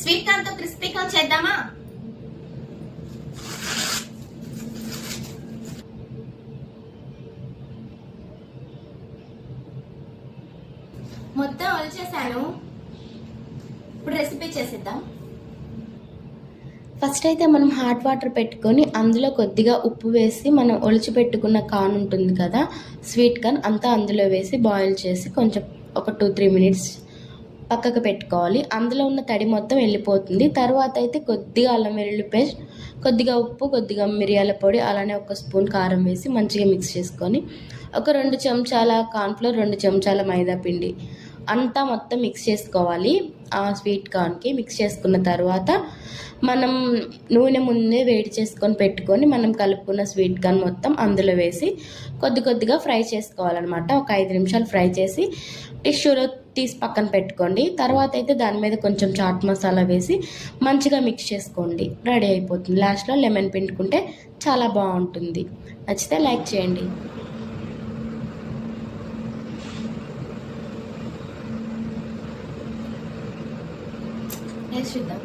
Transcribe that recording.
Sweet corn తో crispy corn చేద్దామా? మొత్తం ఒలిచేసాను. ఇప్పుడు రెసిపీ చేసేద్దాం. ఫస్ట్ అయితే మనం హాట్ వాటర్ పెట్టుకొని అందులో కొద్దిగా ఉప్పు వేసి మనం ఒలిచి పెట్టుకున్న కార్న్ ఉంటుంది కదా, స్వీట్ కార్న్ అంతా అందులో వేసి బాయిల్ చేసి కొంచెం ఒక 2-3 మినిట్స్ పక్కకు పెట్టుకోవాలి. అందులో ఉన్న తడి మొత్తం వెళ్ళిపోతుంది. తర్వాత అయితే కొద్దిగా అల్లం వెల్లుల్లి పేస్ట్, కొద్దిగా ఉప్పు, కొద్దిగా మిరియాల పొడి, అలానే 1 స్పూన్ కారం వేసి మంచిగా మిక్స్ చేసుకొని ఒక 2 చెంచాల కార్న్ఫ్లోర్, 2 చెంచాల మైదా పిండి అంతా మొత్తం మిక్స్ చేసుకోవాలి. ఆ స్వీట్ కార్న్కి మిక్స్ చేసుకున్న తర్వాత మనం నూనె ముందే వేడి చేసుకొని పెట్టుకొని మనం కలుపుకున్న స్వీట్ కార్న్ మొత్తం అందులో వేసి కొద్దిగా ఫ్రై చేసుకోవాలన్నమాట. ఒక 5 నిమిషాలు ఫ్రై చేసి టిష్యూలో తీసి పక్కన పెట్టుకోండి. తర్వాత అయితే దాని మీద కొంచెం చాట్ మసాలా వేసి మంచిగా మిక్స్ చేసుకోండి. రెడీ అయిపోతుంది. లాస్ట్లో లెమన్ పిండుకుంటే చాలా బాగుంటుంది. నచ్చితే లైక్ చేయండి. నెక్స్ట్ చూద్దాం.